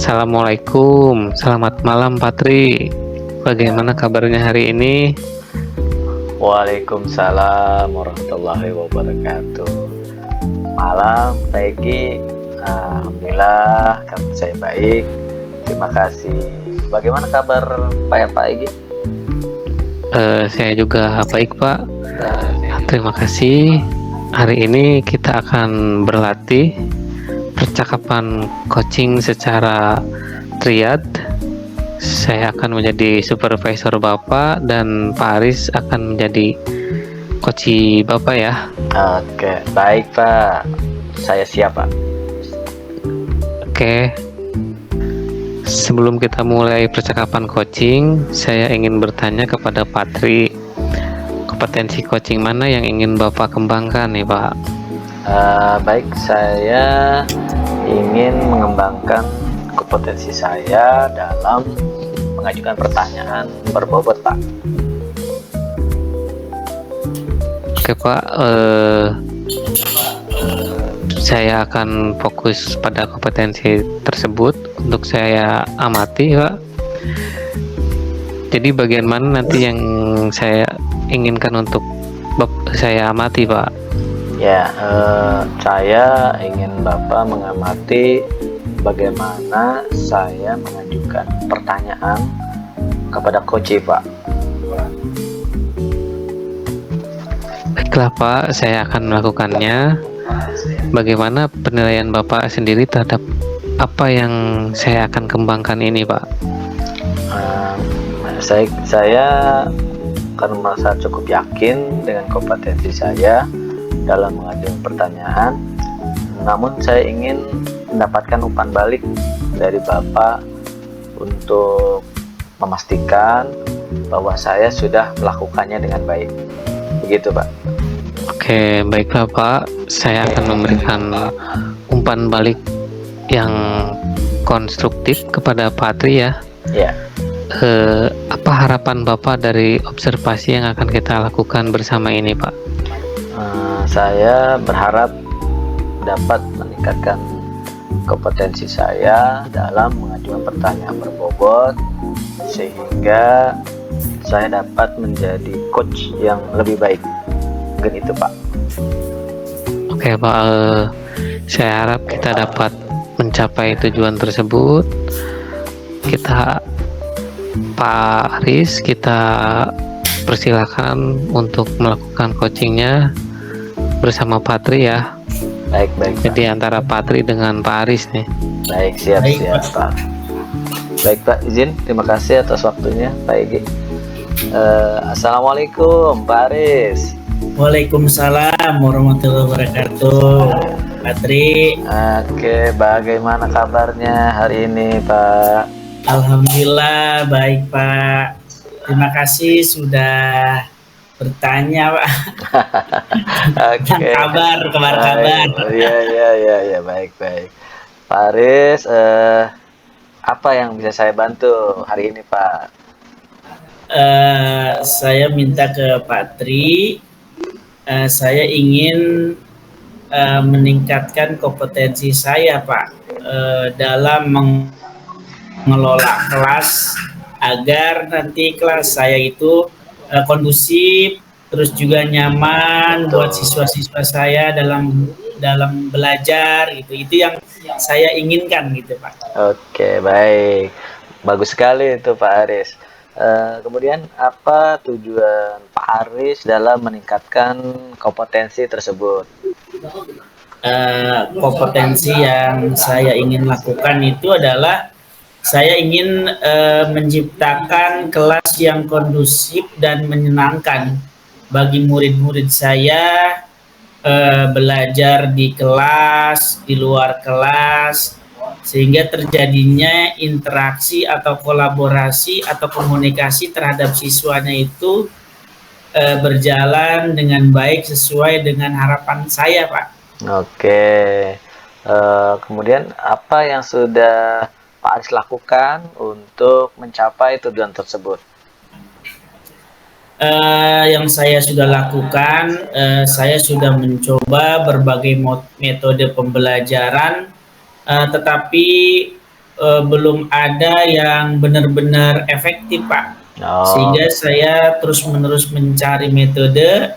Assalamualaikum, selamat malam Patri. Bagaimana kabarnya hari ini? Waalaikumsalam warahmatullahi wabarakatuh. Malam, Peggy. Alhamdulillah, kabar saya baik. Terima kasih. Bagaimana kabar Pak Egi? Saya juga baik Pak. Terima kasih. Hari ini kita akan berlatih percakapan coaching secara triad. Saya akan menjadi supervisor Bapak dan Pak Aris akan menjadi coach Bapak ya. Oke, baik Pak. Saya siap Pak. Oke. Sebelum kita mulai percakapan coaching, saya ingin bertanya kepada Patri, kompetensi coaching mana yang ingin Bapak kembangkan nih Pak? Baik, saya ingin mengembangkan kompetensi saya dalam mengajukan pertanyaan berbobot Pak. Oke Pak, saya akan fokus pada kompetensi tersebut untuk saya amati Pak. Jadi bagian mana nanti yang saya inginkan untuk saya amati Pak? Ya, saya ingin Bapak mengamati bagaimana saya mengajukan pertanyaan kepada coach Pak. Baiklah Pak, saya akan melakukannya. Bagaimana penilaian Bapak sendiri terhadap apa yang saya akan kembangkan ini Pak? Saya akan merasa cukup yakin dengan kompetensi saya dalam mengajukan pertanyaan. Namun saya ingin mendapatkan umpan balik dari Bapak untuk memastikan bahwa saya sudah melakukannya dengan baik. Begitu Pak. Oke, baiklah Pak. Saya akan memberikan umpan balik yang konstruktif kepada Patri ya. Ya. Apa harapan Bapak dari observasi yang akan kita lakukan bersama ini Pak? Saya berharap dapat meningkatkan kompetensi saya dalam mengajukan pertanyaan berbobot sehingga saya dapat menjadi coach yang lebih baik. Mungkin itu Pak. Oke Pak, saya harap kita dapat mencapai tujuan tersebut. Kita Pak Aris, kita persilakan untuk melakukan coachingnya bersama Patri ya. Baik. Jadi antara Patri dengan Pak Aris nih. Baik, siap Pak. Baik Pak, izin. Terima kasih atas waktunya Pak Egi. Assalamualaikum Pak Aris. Waalaikumsalam warahmatullahi wabarakatuh. Patri. Oke, bagaimana kabarnya hari ini Pak? Alhamdulillah baik Pak. Terima kasih sudah bertanya Pak. Oke. kabar. Iya, baik. Pak Aris, apa yang bisa saya bantu hari ini Pak? Saya minta ke Patri. Saya ingin meningkatkan kompetensi saya Pak dalam mengelola kelas agar nanti kelas saya itu kondusif, terus juga nyaman buat siswa-siswa saya dalam belajar gitu. Itu yang saya inginkan gitu Pak. Oke, baik. Bagus sekali itu Pak Aris. Kemudian apa tujuan Pak Aris dalam meningkatkan kompetensi tersebut? Kompetensi yang saya ingin lakukan itu adalah saya ingin menciptakan kelas yang kondusif dan menyenangkan bagi murid-murid saya, belajar di kelas, di luar kelas, sehingga terjadinya interaksi atau kolaborasi atau komunikasi terhadap siswanya itu berjalan dengan baik sesuai dengan harapan saya Pak. Oke. Kemudian apa yang sudah Pak Aris lakukan untuk mencapai tujuan tersebut? Yang saya sudah lakukan, saya sudah mencoba berbagai metode pembelajaran, tetapi belum ada yang benar-benar efektif, Pak. Oh, Sehingga saya terus-menerus mencari metode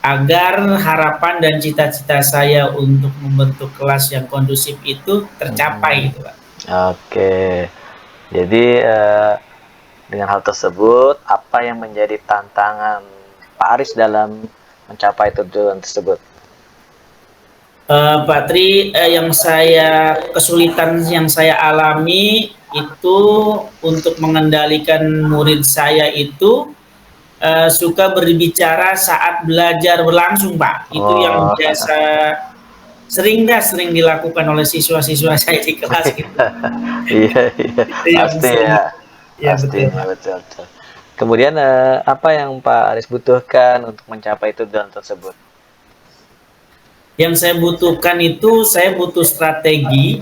agar harapan dan cita-cita saya untuk membentuk kelas yang kondusif itu tercapai gitu, Pak. oke. Jadi dengan hal tersebut, apa yang menjadi tantangan Pak Aris dalam mencapai tujuan tersebut? Pak Tri, kesulitan yang saya alami itu untuk mengendalikan murid saya itu suka berbicara saat belajar berlangsung, Pak. Itu yang Oh, biasa sering dilakukan oleh siswa-siswa saya di kelas gitu. iya, iya, Itu yang pasti sering. ya, Ya betul, pastinya Pak. betul, betul. Kemudian apa yang Pak Aris butuhkan untuk mencapai tujuan tersebut? Yang saya butuhkan itu saya butuh strategi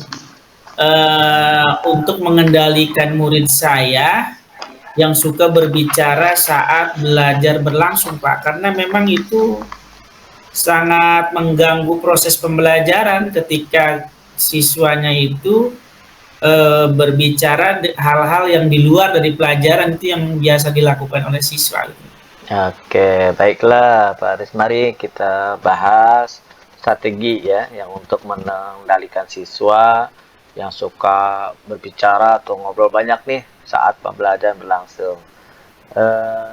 untuk mengendalikan murid saya yang suka berbicara saat belajar berlangsung, Pak. Karena memang itu sangat mengganggu proses pembelajaran ketika siswanya itu berbicara hal-hal yang di luar dari pelajaran itu yang biasa dilakukan oleh siswa. Oke, baiklah Pak Aris, mari kita bahas strategi ya yang untuk mengendalikan siswa yang suka berbicara atau ngobrol banyak nih saat pembelajaran berlangsung.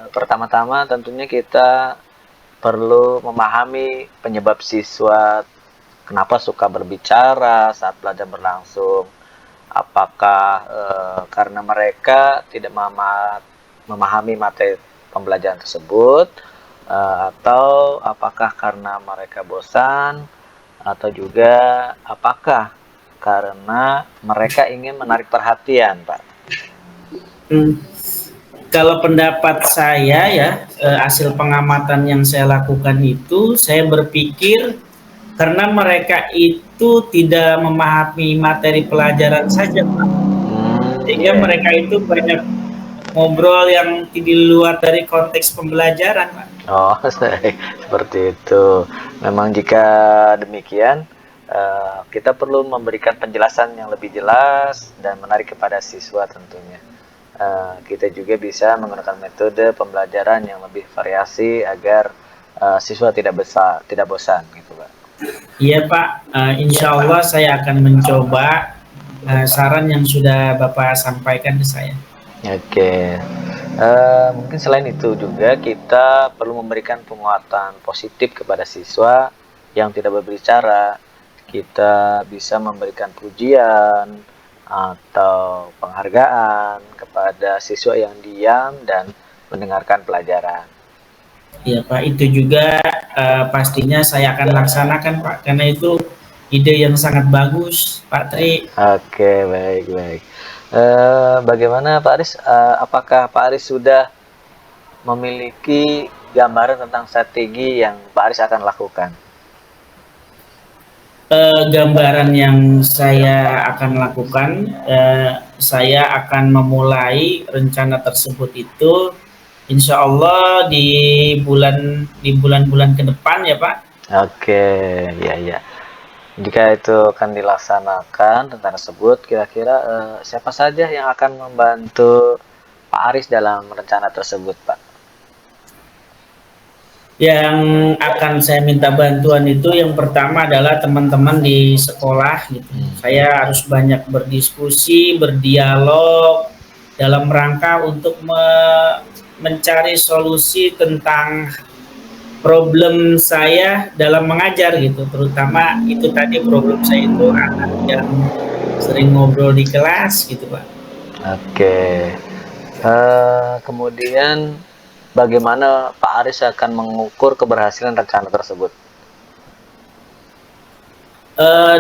Pertama-tama tentunya kita perlu memahami penyebab siswa kenapa suka berbicara saat belajar berlangsung. Apakah karena mereka tidak memahami materi pembelajaran tersebut, atau apakah karena mereka bosan, atau juga apakah karena mereka ingin menarik perhatian, Pak? Kalau pendapat saya ya, hasil pengamatan yang saya lakukan itu, saya berpikir karena mereka itu tidak memahami materi pelajaran saja, Pak. Sehingga Iya. mereka itu banyak ngobrol yang di luar dari konteks pembelajaran, Pak. Oh, seperti itu. Memang jika demikian, kita perlu memberikan penjelasan yang lebih jelas dan menarik kepada siswa tentunya. Kita juga bisa menggunakan metode pembelajaran yang lebih variasi agar siswa tidak bosan gitu, Pak. Iya, Pak. Insya Allah saya akan mencoba saran yang sudah Bapak sampaikan ke saya. Oke. Mungkin selain itu juga kita perlu memberikan penguatan positif kepada siswa yang tidak berbicara. Kita bisa memberikan pujian atau penghargaan kepada siswa yang diam dan mendengarkan pelajaran. Iya, Pak. Itu juga pastinya saya akan laksanakan, Pak. Karena itu ide yang sangat bagus, Pak Tri. Oke, baik. Bagaimana Pak Aris? Apakah Pak Aris sudah memiliki gambaran tentang strategi yang Pak Aris akan lakukan? Gambaran yang saya akan lakukan, saya akan memulai rencana tersebut itu insya Allah di bulan-bulan ke depan ya, Pak. Oke, ya. Jika itu akan dilaksanakan rencana tersebut, kira-kira siapa saja yang akan membantu Pak Aris dalam rencana tersebut, Pak? Yang akan saya minta bantuan itu yang pertama adalah teman-teman di sekolah gitu. Saya harus banyak berdiskusi, berdialog dalam rangka untuk mencari solusi tentang problem saya dalam mengajar gitu. Terutama itu tadi problem saya itu anak yang sering ngobrol di kelas gitu, Pak. Oke. Kemudian bagaimana Pak Aris akan mengukur keberhasilan rencana tersebut?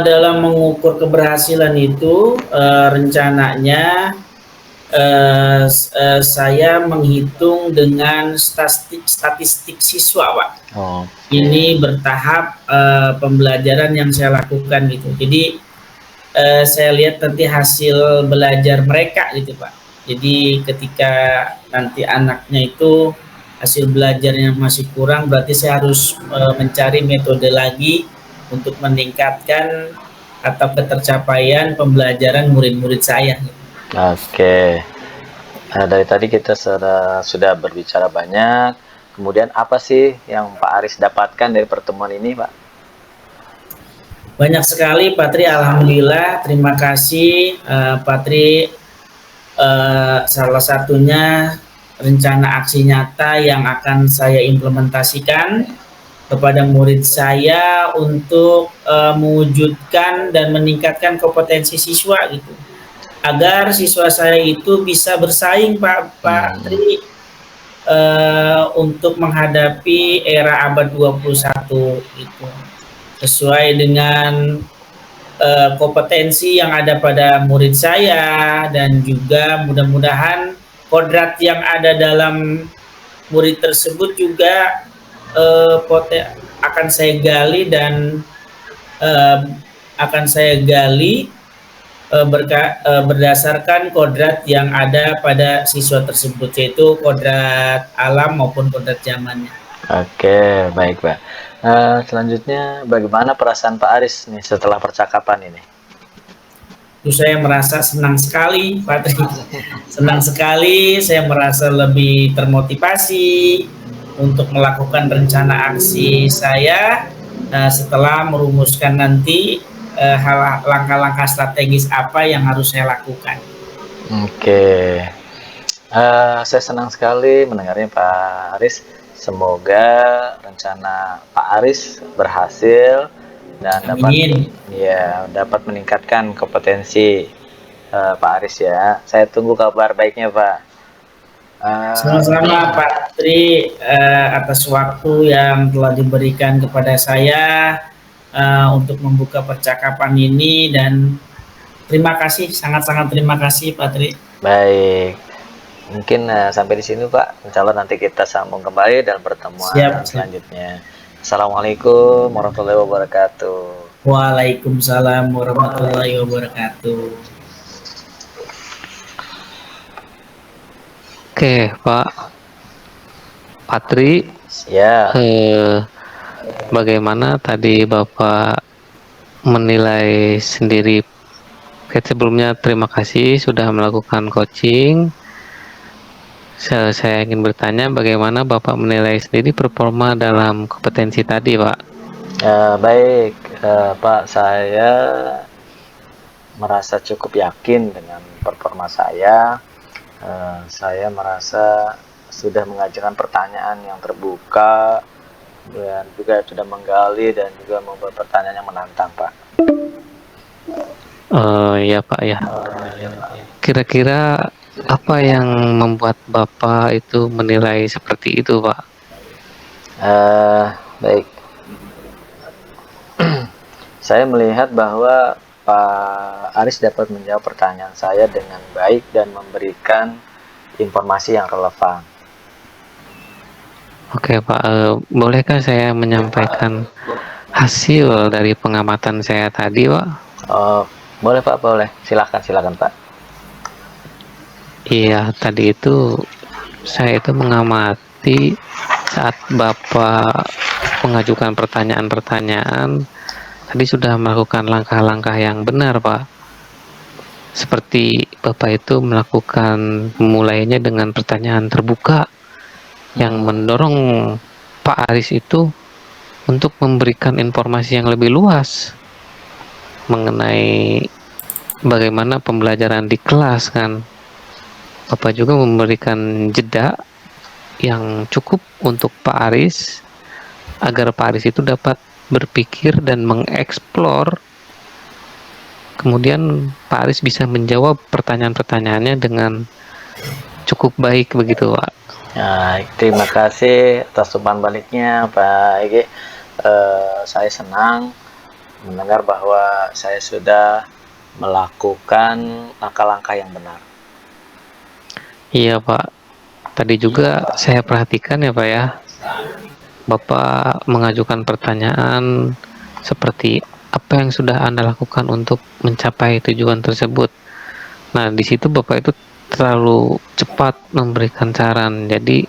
Dalam mengukur keberhasilan itu rencananya saya menghitung dengan statistik siswa, Pak. Oh. Ini bertahap pembelajaran yang saya lakukan gitu. Jadi saya lihat nanti hasil belajar mereka gitu, Pak. Jadi ketika nanti anaknya itu hasil belajarnya masih kurang, berarti saya harus mencari metode lagi untuk meningkatkan atau ketercapaian pembelajaran murid-murid saya. Oke. Dari tadi kita sudah berbicara banyak. Kemudian apa sih yang Pak Aris dapatkan dari pertemuan ini, Pak? Banyak sekali, Pak Tri. Alhamdulillah, terima kasih, Pak Tri. Salah satunya rencana aksi nyata yang akan saya implementasikan kepada murid saya untuk mewujudkan dan meningkatkan kompetensi siswa gitu, agar siswa saya itu bisa bersaing, Pak Tri, untuk menghadapi era abad 21 itu, sesuai dengan kompetensi yang ada pada murid saya, dan juga mudah-mudahan kodrat yang ada dalam murid tersebut juga akan saya gali dan berdasarkan kodrat yang ada pada siswa tersebut, yaitu kodrat alam maupun kodrat zamannya. Oke, baik, Pak. Selanjutnya, bagaimana perasaan Pak Aris nih setelah percakapan ini? Saya merasa senang sekali, Pak Tri. Senang sekali, saya merasa lebih termotivasi untuk melakukan rencana aksi saya setelah merumuskan nanti langkah-langkah strategis apa yang harus saya lakukan. Oke, saya senang sekali mendengarnya, Pak Aris. Semoga rencana Pak Aris berhasil dan dapat meningkatkan kompetensi Pak Aris ya. Saya tunggu kabar baiknya, Pak. Sama-sama, Pak Tri, atas waktu yang telah diberikan kepada saya untuk membuka percakapan ini, dan terima kasih, sangat-sangat terima kasih, Pak Tri. Baik, mungkin sampai di sini, Pak. Insya Allah nanti kita sambung kembali dalam pertemuan selanjutnya. Assalamualaikum warahmatullahi wabarakatuh. Waalaikumsalam warahmatullahi wabarakatuh. Oke, Pak Patri. Ya. Bagaimana tadi Bapak menilai sendiri? Sebelumnya terima kasih sudah melakukan coaching. Saya ingin bertanya bagaimana Bapak menilai sendiri performa dalam kompetensi tadi, Pak? Baik, Pak, saya merasa cukup yakin dengan performa saya. Saya merasa sudah mengajukan pertanyaan yang terbuka dan juga sudah menggali dan juga membuat pertanyaan yang menantang, Pak. Ya, Pak ya. Kira-kira apa yang membuat Bapak itu menilai seperti itu, Pak? Baik. Saya melihat bahwa Pak Aris dapat menjawab pertanyaan saya dengan baik dan memberikan informasi yang relevan. Oke, Pak, bolehkah saya menyampaikan hasil dari pengamatan saya tadi, Pak? Boleh, Pak, boleh. Silakan, Pak. Iya, tadi itu saya itu mengamati saat Bapak mengajukan pertanyaan-pertanyaan, tadi sudah melakukan langkah-langkah yang benar, Pak. Seperti Bapak itu melakukan memulainya dengan pertanyaan terbuka yang mendorong Pak Aris itu untuk memberikan informasi yang lebih luas mengenai bagaimana pembelajaran di kelas kan. Bapak juga memberikan jeda yang cukup untuk Pak Aris agar Pak Aris itu dapat berpikir dan mengeksplor. Kemudian Pak Aris bisa menjawab pertanyaan-pertanyaannya dengan cukup baik begitu, Pak. Terima kasih atas umpan baliknya, Pak Ege. Saya senang mendengar bahwa saya sudah melakukan langkah-langkah yang benar. Iya, Pak. Tadi juga saya perhatikan ya, Pak ya. Bapak mengajukan pertanyaan seperti apa yang sudah Anda lakukan untuk mencapai tujuan tersebut. Nah, di situ Bapak itu terlalu cepat memberikan saran, jadi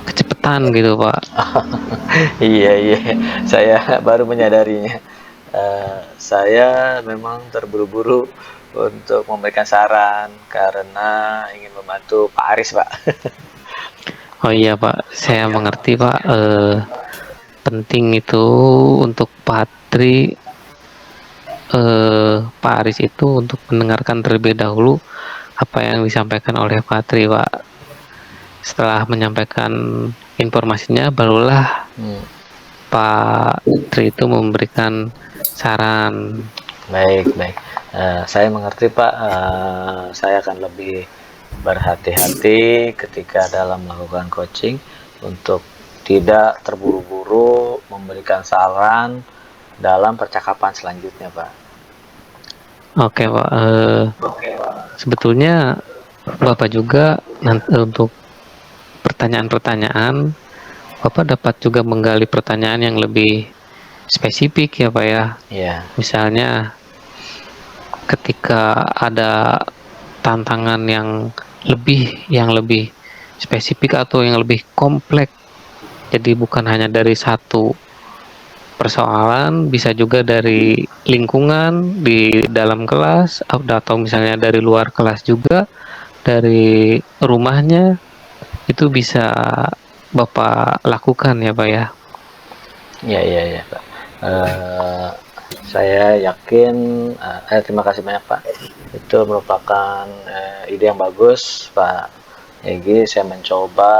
kecepatan gitu, Pak. Iya, saya baru menyadarinya. Saya memang terburu-buru untuk memberikan saran karena ingin membantu Pak Aris, Pak. Oh iya Pak, saya mengerti Pak. Penting itu untuk Patri, Pak Aris itu untuk mendengarkan terlebih dahulu apa yang disampaikan oleh Patri Pak. Setelah menyampaikan informasinya, barulah Pak Tri itu memberikan saran. Baik. Saya mengerti, Pak. Saya akan lebih berhati-hati ketika dalam melakukan coaching untuk tidak terburu-buru memberikan saran dalam percakapan selanjutnya, Pak. Oke Pak. Sebetulnya Bapak juga nanti untuk pertanyaan-pertanyaan, Bapak dapat juga menggali pertanyaan yang lebih spesifik ya Pak ya. Iya. Misalnya ketika ada tantangan yang lebih spesifik atau yang lebih kompleks, jadi bukan hanya dari satu persoalan, bisa juga dari lingkungan di dalam kelas atau misalnya dari luar kelas juga, dari rumahnya, itu bisa Bapak lakukan ya Pak ya. Iya, Pak. Saya yakin, terima kasih banyak Pak. Itu merupakan ide yang bagus Pak Egi. Saya mencoba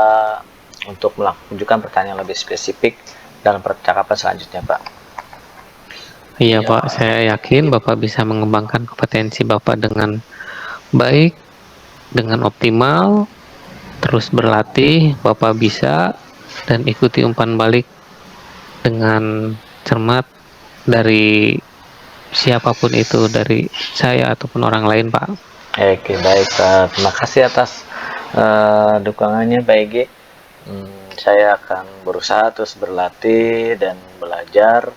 untuk menunjukkan pertanyaan lebih spesifik dalam percakapan selanjutnya Pak. Iya Pak, saya yakin Bapak bisa mengembangkan kompetensi Bapak dengan baik, dengan optimal, terus berlatih, Bapak bisa, dan ikuti umpan balik dengan cermat dari siapapun itu, dari saya ataupun orang lain Pak. Oke, baik Pak. Terima kasih atas dukungannya Pak Egi. Saya akan berusaha terus berlatih dan belajar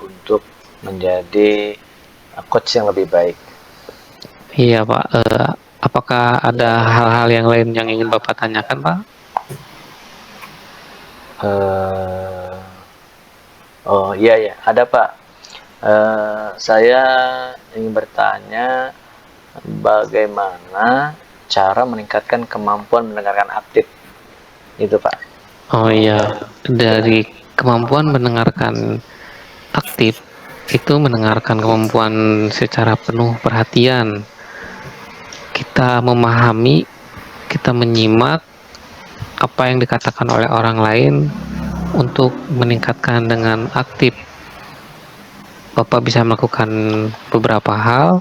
untuk menjadi coach yang lebih baik. Iya Pak. Apakah ada hal-hal yang lain yang ingin Bapak tanyakan Pak? Oh iya, ada Pak. Saya ingin bertanya bagaimana cara meningkatkan kemampuan mendengarkan aktif itu Pak. Oh iya, dari kemampuan mendengarkan aktif itu mendengarkan kemampuan secara penuh perhatian. Kita memahami, kita menyimak apa yang dikatakan oleh orang lain untuk meningkatkan dengan aktif. Bapak bisa melakukan beberapa hal,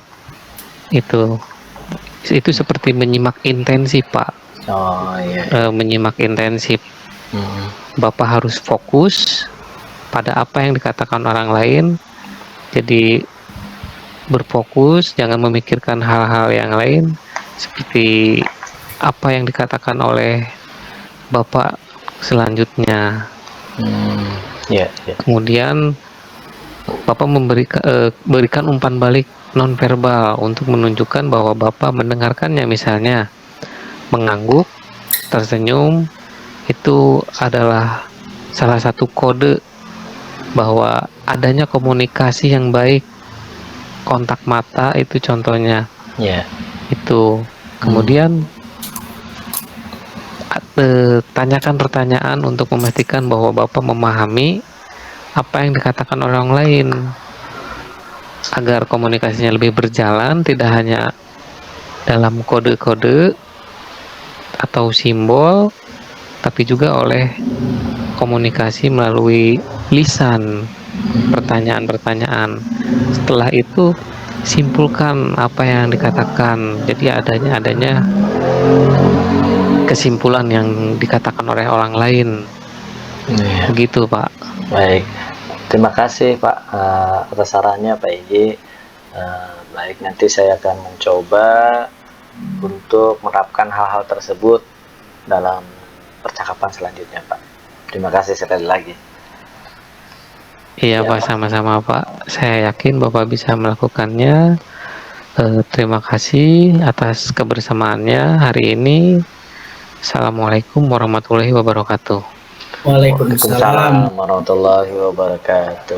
itu seperti menyimak intensif Pak. Oh iya. Menyimak intensif. Bapak harus fokus pada apa yang dikatakan orang lain, jadi berfokus, jangan memikirkan hal-hal yang lain seperti apa yang dikatakan oleh Bapak selanjutnya. Yeah. Kemudian Bapak berikan umpan balik nonverbal untuk menunjukkan bahwa Bapak mendengarkannya, misalnya mengangguk, tersenyum, itu adalah salah satu kode bahwa adanya komunikasi yang baik. Kontak mata itu contohnya. Itu. Kemudian tanyakan pertanyaan untuk memastikan bahwa Bapak memahami apa yang dikatakan orang lain, agar komunikasinya lebih berjalan, tidak hanya dalam kode-kode atau simbol, tapi juga oleh komunikasi melalui lisan, pertanyaan-pertanyaan. Setelah itu simpulkan apa yang dikatakan, jadi adanya kesimpulan yang dikatakan oleh orang lain. Begitu Pak. Baik, terima kasih Pak atas sarannya Pak Egi. Baik, nanti saya akan mencoba untuk menerapkan hal-hal tersebut dalam percakapan selanjutnya Pak. Terima kasih sekali lagi. Iya Pak, sama-sama Pak. Saya yakin Bapak bisa melakukannya. Terima kasih atas kebersamaannya hari ini. Assalamualaikum warahmatullahi wabarakatuh. Waalaikumsalam warahmatullahi wabarakatuh.